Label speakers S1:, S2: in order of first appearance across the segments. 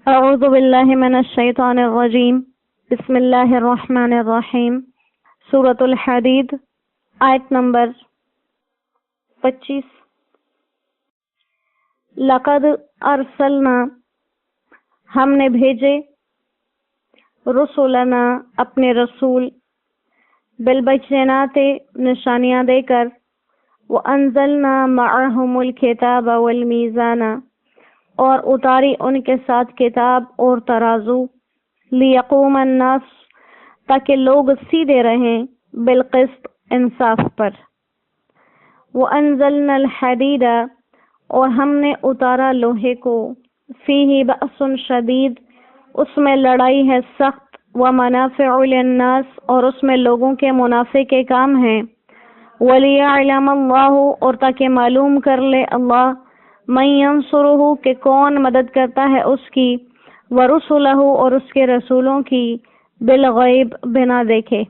S1: اعوذ باللہ من الشیطان الرجیم بسم اللہ الرحمن الرحیم سورۃ الحدید آیت نمبر 25 لقد ارسلنا ہم نے بھیجے رسولنا اپنے رسول بالبینات نشانیاں دے کر وانزلنا معہم الکتاب والمیزان اور اتاری ان کے ساتھ کتاب اور ترازو لیقوم الناس تاکہ لوگ سیدھے رہیں بالقسط انصاف پر وانزلنا الحدید اور ہم نے اتارا لوہے کو فیہ بأس شدید اس میں لڑائی ہے سخت ومنافع للناس اور اس میں لوگوں کے منافع کے کام ہیں ولیعلم اللہ اور تاکہ معلوم کر لے اللہ من ینصرہ کہ کون مدد کرتا ہے اس کی ورسلہ اور اس کے رسولوں کی بالغیب بنا دیکھے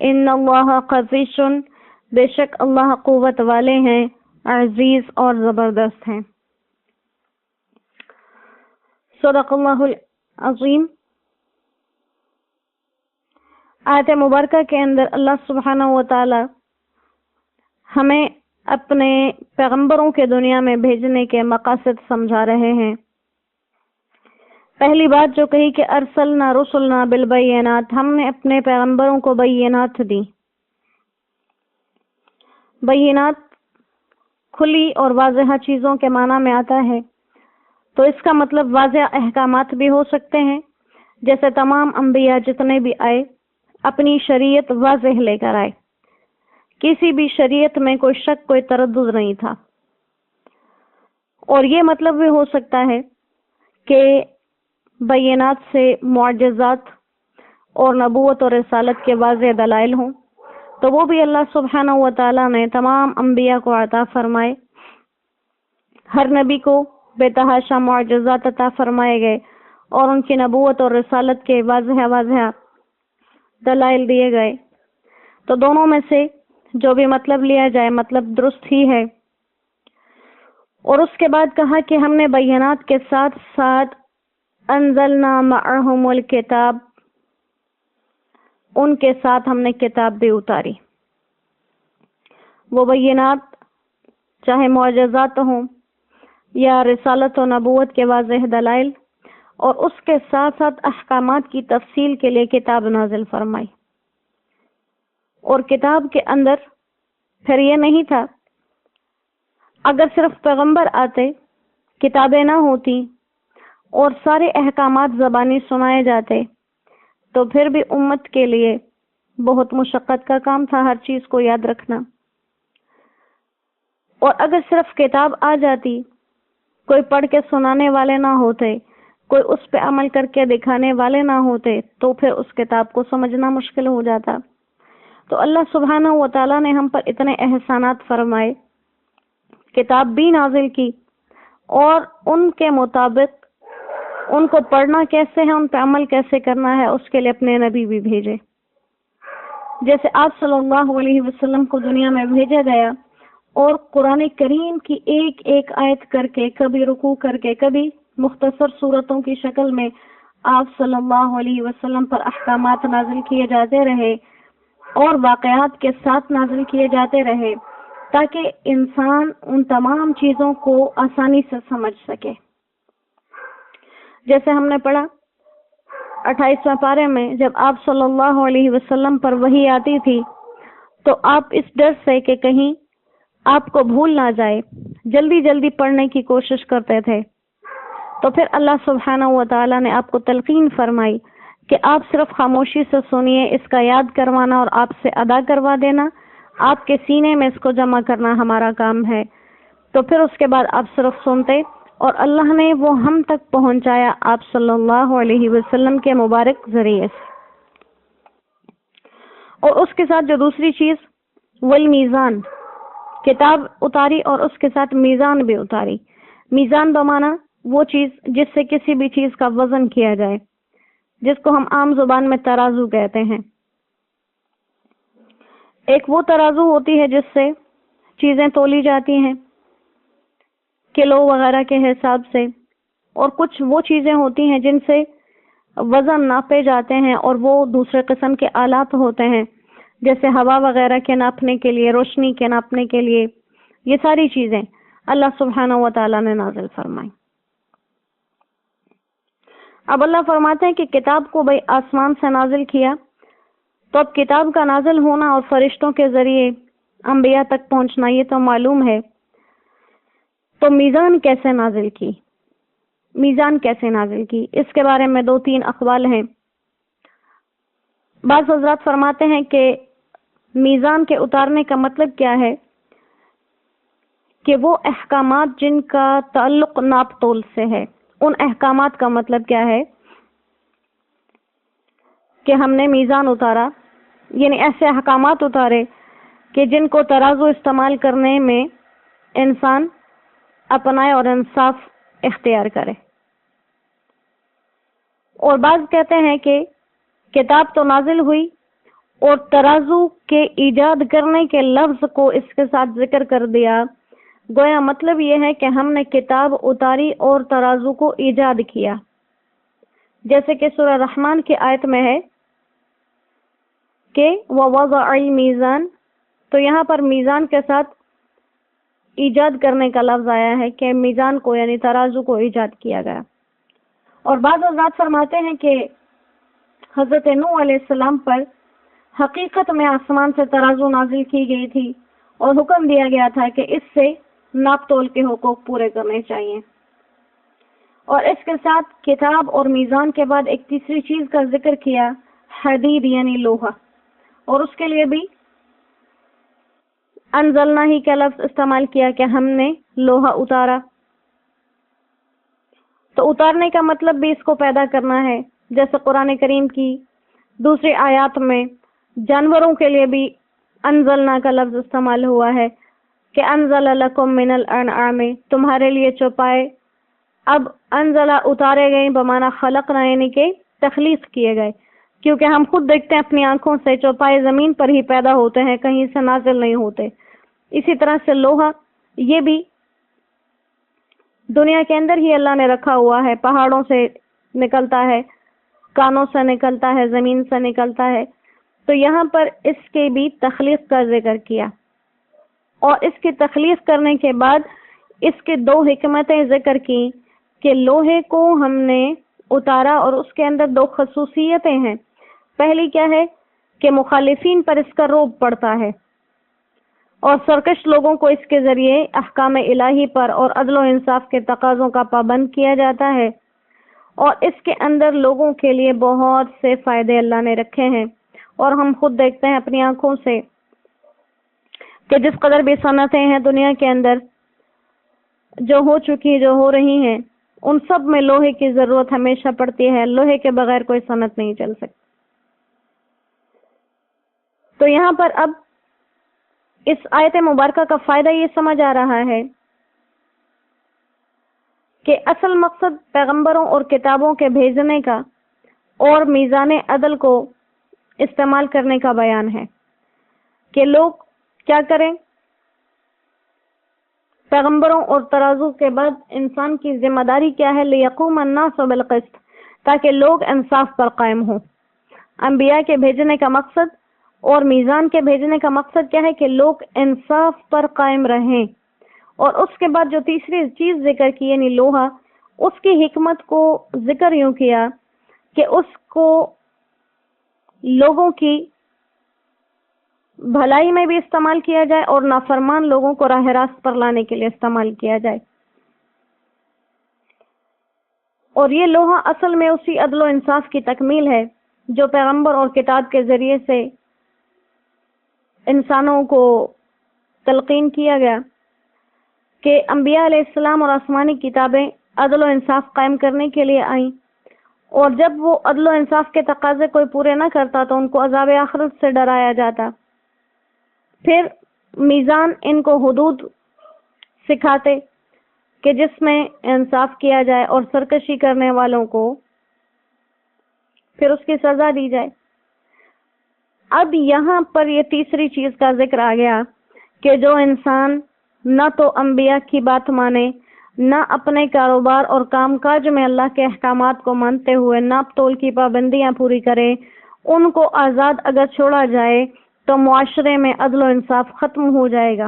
S1: ان اللہ قوی بے شک اللہ قوت والے ہیں عزیز اور زبردست ہیں صدق اللہ العظیم۔ آیت مبارکہ کے اندر اللہ سبحانہ و تعالی ہمیں اپنے پیغمبروں کے دنیا میں بھیجنے کے مقاصد سمجھا رہے ہیں۔ پہلی بات جو کہی کہ ارسلنا رسلنا بالبینات، ہم نے اپنے پیغمبروں کو بینات دی۔ بینات کھلی اور واضح چیزوں کے معنی میں آتا ہے، تو اس کا مطلب واضح احکامات بھی ہو سکتے ہیں، جیسے تمام انبیاء جتنے بھی آئے اپنی شریعت واضح لے کر آئے، کسی بھی شریعت میں کوئی شک کوئی تردد نہیں تھا۔ اور یہ مطلب بھی ہو سکتا ہے کہ بینات سے معجزات اور نبوت اور رسالت کے واضح دلائل ہوں، تو وہ بھی اللہ سبحانہ و تعالیٰ نے تمام انبیاء کو عطا فرمائے۔ ہر نبی کو بے تحاشا معجزات عطا فرمائے گئے اور ان کی نبوت اور رسالت کے واضح دلائل دیے گئے۔ تو دونوں میں سے جو بھی مطلب لیا جائے مطلب درست ہی ہے۔ اور اس کے بعد کہا کہ ہم نے بینات کے ساتھ ساتھ انزلنا معہم الکتاب، ان کے ساتھ ہم نے کتاب بھی اتاری۔ وہ بینات چاہے معجزات ہوں یا رسالت و نبوت کے واضح دلائل، اور اس کے ساتھ ساتھ احکامات کی تفصیل کے لیے کتاب نازل فرمائی۔ اور کتاب کے اندر پھر یہ نہیں تھا، اگر صرف پیغمبر آتے، کتابیں نہ ہوتی اور سارے احکامات زبانی سنائے جاتے، تو پھر بھی امت کے لیے بہت مشقت کا کام تھا ہر چیز کو یاد رکھنا۔ اور اگر صرف کتاب آ جاتی، کوئی پڑھ کے سنانے والے نہ ہوتے، کوئی اس پہ عمل کر کے دکھانے والے نہ ہوتے، تو پھر اس کتاب کو سمجھنا مشکل ہو جاتا۔ تو اللہ سبحانہ و تعالیٰ نے ہم پر اتنے احسانات فرمائے، کتاب بھی نازل کی، اور ان کے مطابق ان کو پڑھنا کیسے ہے، ان پہ عمل کیسے کرنا ہے، اس کے لیے اپنے نبی بھی بھیجے۔ جیسے آپ صلی اللہ علیہ وسلم کو دنیا میں بھیجا گیا اور قرآن کریم کی ایک ایک آیت کر کے، کبھی رکوع کر کے، کبھی مختصر صورتوں کی شکل میں آپ صلی اللہ علیہ وسلم پر احکامات نازل کیے جاتے رہے اور واقعات کے ساتھ نازل کیے جاتے رہے، تاکہ انسان ان تمام چیزوں کو آسانی سے سمجھ سکے۔ جیسے ہم نے پڑھا 28ویں پارے میں، جب آپ صلی اللہ علیہ وسلم پر وحی آتی تھی تو آپ اس ڈر سے کہ کہیں آپ کو بھول نہ جائے جلدی جلدی پڑھنے کی کوشش کرتے تھے، تو پھر اللہ سبحانہ و تعالیٰ نے آپ کو تلقین فرمائی کہ آپ صرف خاموشی سے سنیے، اس کا یاد کروانا اور آپ سے ادا کروا دینا، آپ کے سینے میں اس کو جمع کرنا ہمارا کام ہے۔ تو پھر اس کے بعد آپ صرف سنتے، اور اللہ نے وہ ہم تک پہنچایا آپ صلی اللہ علیہ وسلم کے مبارک ذریعے سے۔ اور اس کے ساتھ جو دوسری چیز والمیزان، کتاب اتاری اور اس کے ساتھ میزان بھی اتاری۔ میزان بمانا وہ چیز جس سے کسی بھی چیز کا وزن کیا جائے، جس کو ہم عام زبان میں ترازو کہتے ہیں۔ ایک وہ ترازو ہوتی ہے جس سے چیزیں تولی جاتی ہیں کلو وغیرہ کے حساب سے، اور کچھ وہ چیزیں ہوتی ہیں جن سے وزن ناپے جاتے ہیں اور وہ دوسرے قسم کے آلات ہوتے ہیں، جیسے ہوا وغیرہ کے ناپنے کے لیے، روشنی کے ناپنے کے لیے. یہ ساری چیزیں اللہ سبحانہ و تعالیٰ نے نازل فرمائی. اب اللہ فرماتے ہیں کہ کتاب کو بھائی آسمان سے نازل کیا، تو اب کتاب کا نازل ہونا اور فرشتوں کے ذریعے انبیاء تک پہنچنا یہ تو معلوم ہے. تو میزان کیسے نازل کی؟ میزان کیسے نازل کی؟ اس کے بارے میں 2-3 اقوال ہیں. بعض حضرات فرماتے ہیں کہ میزان کے اتارنے کا مطلب کیا ہے کہ وہ احکامات جن کا تعلق ناپ تول سے ہے، ان احکامات کا مطلب کیا ہے کہ ہم نے میزان اتارا، یعنی ایسے احکامات اتارے کہ جن کو ترازو استعمال کرنے میں انسان اپنائے اور انصاف اختیار کرے. اور بعض کہتے ہیں کہ کتاب تو نازل ہوئی اور ترازو کے ایجاد کرنے کے لفظ کو اس کے ساتھ ذکر کر دیا، گویا مطلب یہ ہے کہ ہم نے کتاب اتاری اور ترازو کو ایجاد کیا. جیسے کہ سورہ رحمان کی آیت میں ہے کہ وَوَضَعَ الْمِيزَانَ، تو یہاں پر میزان کے ساتھ ایجاد کرنے کا لفظ آیا ہے کہ میزان کو یعنی ترازو کو ایجاد کیا گیا. اور بعض حضرات فرماتے ہیں کہ حضرت نوح علیہ السلام پر حقیقت میں آسمان سے ترازو نازل کی گئی تھی اور حکم دیا گیا تھا کہ اس سے ناپ تول کے حقوق پورے کرنے چاہیے. اور اس کے ساتھ کتاب اور میزان کے بعد ایک تیسری چیز کا ذکر کیا، حدید یعنی لوہا، اور اس کے لیے بھی انزلنا ہی کا لفظ استعمال کیا کہ ہم نے لوہا اتارا. تو اتارنے کا مطلب بھی اس کو پیدا کرنا ہے، جیسے قرآن کریم کی دوسری آیات میں جانوروں کے لیے بھی انزلنا کا لفظ استعمال ہوا ہے کہ انزل لکم من الانعام، تمہارے لیے چوپائے. اب انزلہ اتارے گئے بمعنی خلقنا یعنی کہ تخلیق کیے گئے، کیونکہ ہم خود دیکھتے ہیں اپنی آنکھوں سے چوپائے زمین پر ہی پیدا ہوتے ہیں، کہیں سے نازل نہیں ہوتے. اسی طرح سے لوہا یہ بھی دنیا کے اندر ہی اللہ نے رکھا ہوا ہے، پہاڑوں سے نکلتا ہے، کانوں سے نکلتا ہے، زمین سے نکلتا ہے. تو یہاں پر اس کے بھی تخلیق کا ذکر کیا، اور اس کی تخلیق کرنے کے بعد اس کے 2 حکمتیں ذکر کی کہ لوہے کو ہم نے اتارا اور اس کے اندر 2 خصوصیتیں ہیں. پہلی کیا ہے کہ مخالفین پر اس کا رعب پڑتا ہے اور سرکش لوگوں کو اس کے ذریعے احکام الہی پر اور عدل و انصاف کے تقاضوں کا پابند کیا جاتا ہے. اور اس کے اندر لوگوں کے لیے بہت سے فائدے اللہ نے رکھے ہیں، اور ہم خود دیکھتے ہیں اپنی آنکھوں سے کہ جس قدر بھی صنعتیں ہیں دنیا کے اندر جو ہو چکی جو ہو رہی ہیں، ان سب میں لوہے کی ضرورت ہمیشہ پڑتی ہے. لوہے کے بغیر کوئی صنعت نہیں چل سکتی. تو یہاں پر اب اس آیت مبارکہ کا فائدہ یہ سمجھ آ رہا ہے کہ اصل مقصد پیغمبروں اور کتابوں کے بھیجنے کا اور میزان عدل کو استعمال کرنے کا بیان ہے کہ لوگ کیا کریں. پیغمبروں اور ترازو کے بعد انسان کی ذمہ داری کیا ہے؟ لیقوم الناس بالقسط، تاکہ لوگ انصاف پر قائم ہوں. انبیاء کے بھیجنے کا مقصد اور میزان کے بھیجنے کا مقصد کیا ہے کہ لوگ انصاف پر قائم رہیں. اور اس کے بعد جو تیسری چیز ذکر کی یعنی لوہا، اس کی حکمت کو ذکر یوں کیا کہ اس کو لوگوں کی بھلائی میں بھی استعمال کیا جائے اور نافرمان لوگوں کو راہ راست پر لانے کے لیے استعمال کیا جائے. اور یہ لوہا اصل میں اسی عدل و انصاف کی تکمیل ہے جو پیغمبر اور کتاب کے ذریعے سے انسانوں کو تلقین کیا گیا کہ انبیاء علیہ السلام اور آسمانی کتابیں عدل و انصاف قائم کرنے کے لیے آئیں، اور جب وہ عدل و انصاف کے تقاضے کوئی پورے نہ کرتا تو ان کو عذاب آخرت سے ڈرایا جاتا. پھر میزان ان کو حدود سکھاتے کہ جس میں انصاف کیا جائے اور سرکشی کرنے والوں کو پھر اس کی سزا دی جائے. اب یہاں پر یہ تیسری چیز کا ذکر آ گیا کہ جو انسان نہ تو انبیاء کی بات مانے، نہ اپنے کاروبار اور کام کاج میں اللہ کے احکامات کو مانتے ہوئے ناپ تول کی پابندیاں پوری کرے، ان کو آزاد اگر چھوڑا جائے تو معاشرے میں عدل و انصاف ختم ہو جائے گا۔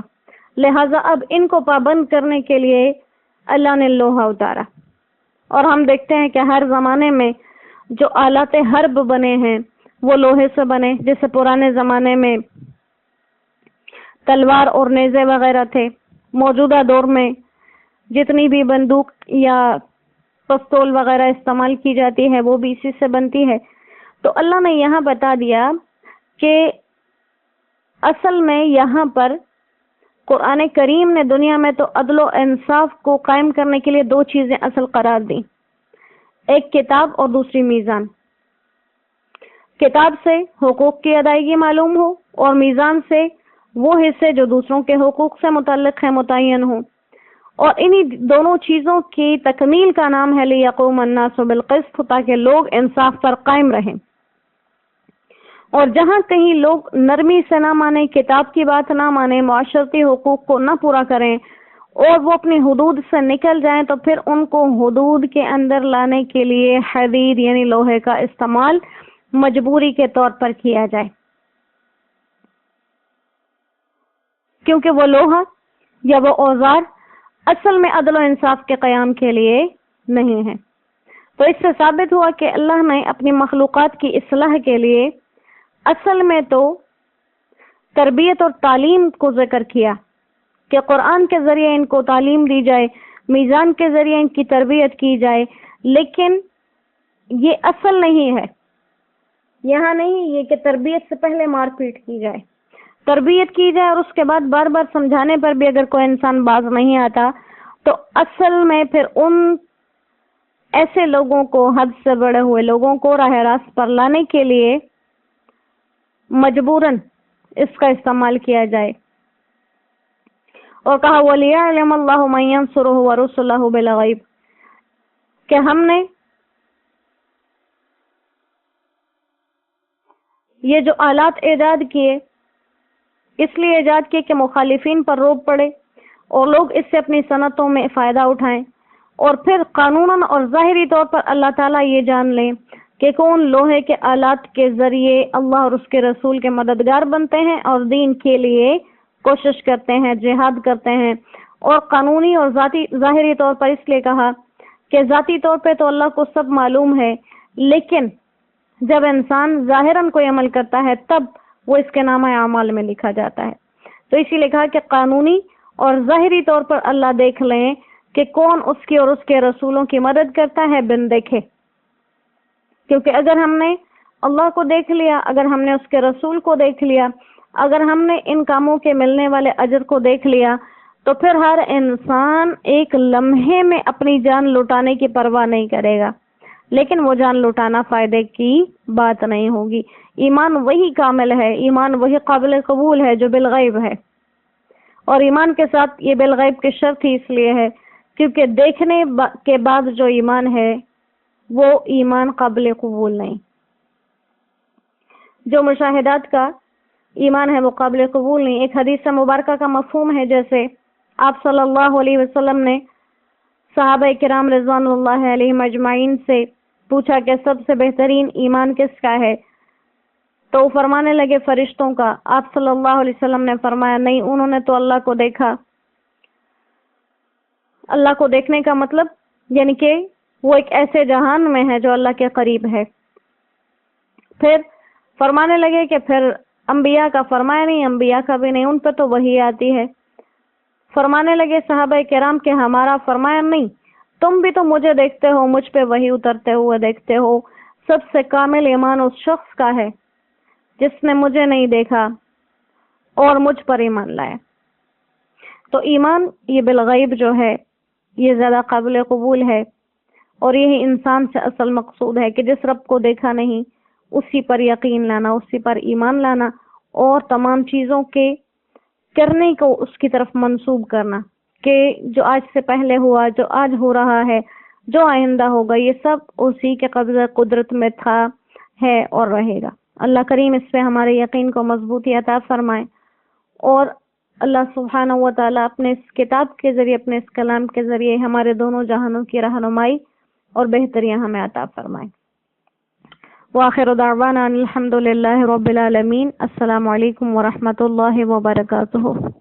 S1: لہٰذا اب ان کو پابند کرنے کے لیے اللہ نے لوہا اتارا، اور ہم دیکھتے ہیں کہ ہر زمانے میں جو آلات حرب بنے ہیں وہ لوہے سے بنے، جیسے پرانے زمانے میں تلوار اور نیزے وغیرہ تھے۔ موجودہ دور میں جتنی بھی بندوق یا پستول وغیرہ استعمال کی جاتی ہے وہ بھی اسی سے بنتی ہے۔ تو اللہ نے یہاں بتا دیا کہ اصل میں یہاں پر قرآن کریم نے دنیا میں تو عدل و انصاف کو قائم کرنے کے لیے دو چیزیں اصل قرار دیں، ایک کتاب اور دوسری میزان۔ کتاب سے حقوق کی ادائیگی معلوم ہو اور میزان سے وہ حصے جو دوسروں کے حقوق سے متعلق ہے متعین ہوں، اور انہی دونوں چیزوں کی تکمیل کا نام ہے لیقوم الناس بالقسط، تاکہ لوگ انصاف پر قائم رہیں۔ اور جہاں کہیں لوگ نرمی سے نہ مانیں، کتاب کی بات نہ مانیں، معاشرتی حقوق کو نہ پورا کریں اور وہ اپنی حدود سے نکل جائیں، تو پھر ان کو حدود کے اندر لانے کے لیے حدید یعنی لوہے کا استعمال مجبوری کے طور پر کیا جائے، کیونکہ وہ لوہا یا وہ اوزار اصل میں عدل و انصاف کے قیام کے لیے نہیں ہے۔ تو اس سے ثابت ہوا کہ اللہ نے اپنی مخلوقات کی اصلاح کے لیے اصل میں تو تربیت اور تعلیم کو ذکر کیا کہ قرآن کے ذریعے ان کو تعلیم دی جائے، میزان کے ذریعے ان کی تربیت کی جائے، لیکن یہ اصل نہیں ہے۔ یہاں نہیں یہ کہ تربیت سے پہلے مار پیٹ کی جائے، تربیت کی جائے اور اس کے بعد بار بار سمجھانے پر بھی اگر کوئی انسان باز نہیں آتا تو اصل میں پھر ان ایسے لوگوں کو، حد سے بڑے ہوئے لوگوں کو راہ راست پر لانے کے لیے مجبوراً اس کا استعمال کیا جائے۔ اور کہا وَلِيَعْلَمَ اللَّهُ مَن يَنصُرُهُ وَرُسُلَهُ بِالْغَيْبِ، کہ ہم نے یہ جو آلات ایجاد کیے اس لیے ایجاد کیے کہ مخالفین پر روب پڑے اور لوگ اس سے اپنی صنعتوں میں فائدہ اٹھائیں، اور پھر قانوناً اور ظاہری طور پر اللہ تعالیٰ یہ جان لیں کہ کون لوہے کے آلات کے ذریعے اللہ اور اس کے رسول کے مددگار بنتے ہیں اور دین کے لیے کوشش کرتے ہیں، جہاد کرتے ہیں۔ اور قانونی اور ذاتی ظاہری طور پر اس لیے کہا کہ ذاتی طور پہ تو اللہ کو سب معلوم ہے، لیکن جب انسان ظاہراً کوئی عمل کرتا ہے تب وہ اس کے نامہ اعمال میں لکھا جاتا ہے۔ تو اسی لیے کہا کہ قانونی اور ظاہری طور پر اللہ دیکھ لیں کہ کون اس کی اور اس کے رسولوں کی مدد کرتا ہے بن دیکھے، کیونکہ اگر ہم نے اللہ کو دیکھ لیا، اگر ہم نے اس کے رسول کو دیکھ لیا، اگر ہم نے ان کاموں کے ملنے والے اجر کو دیکھ لیا، تو پھر ہر انسان ایک لمحے میں اپنی جان لٹانے کی پرواہ نہیں کرے گا، لیکن وہ جان لٹانا فائدے کی بات نہیں ہوگی۔ ایمان وہی کامل ہے، ایمان وہی قابل قبول ہے جو بالغیب ہے، اور ایمان کے ساتھ یہ بالغیب کی شرط ہی اس لیے ہے کیونکہ دیکھنے کے بعد جو ایمان ہے وہ ایمان قابل قبول نہیں۔ جو مشاہدات کا ایمان ہے وہ قابل قبول نہیں۔ ایک حدیث مبارکہ کا مفہوم ہے، جیسے آپ صلی اللہ علیہ وسلم نے صحابہ کرام رضوان اللہ علیہم اجمعین سے پوچھا کہ سب سے بہترین ایمان کس کا ہے، تو وہ فرمانے لگے فرشتوں کا۔ آپ صلی اللہ علیہ وسلم نے فرمایا نہیں، انہوں نے تو اللہ کو دیکھا۔ اللہ کو دیکھنے کا مطلب یعنی کہ وہ ایک ایسے جہان میں ہے جو اللہ کے قریب ہے۔ پھر فرمانے لگے کہ پھر انبیاء کا، فرمایا نہیں انبیاء کا بھی نہیں، ان پہ تو وحی آتی ہے۔ فرمانے لگے صحابہ کرام کہ ہمارا، فرمایا نہیں، تم بھی تو مجھے دیکھتے ہو، مجھ پہ وحی اترتے ہوئے دیکھتے ہو۔ سب سے کامل ایمان اس شخص کا ہے جس نے مجھے نہیں دیکھا اور مجھ پر ایمان لایا۔ تو ایمان یہ بالغیب جو ہے یہ زیادہ قابل قبول ہے، اور یہی انسان سے اصل مقصود ہے کہ جس رب کو دیکھا نہیں اسی پر یقین لانا، اسی پر ایمان لانا، اور تمام چیزوں کے کرنے کو اس کی طرف منسوب کرنا کہ جو آج سے پہلے ہوا، جو آج ہو رہا ہے، جو آئندہ ہوگا، یہ سب اسی کے قبضہ قدرت میں تھا، ہے اور رہے گا۔ اللہ کریم اس پہ ہمارے یقین کو مضبوطی عطا فرمائے اور اللہ سبحانہ و تعالیٰ اپنے اس کتاب کے ذریعے، اپنے اس کلام کے ذریعے ہمارے دونوں جہانوں کی رہنمائی اور بہتریاں ہمیں عطا فرمائیں۔ وآخر دعوانا الحمد للہ رب العالمین۔ السلام علیکم ورحمۃ اللہ وبرکاتہ۔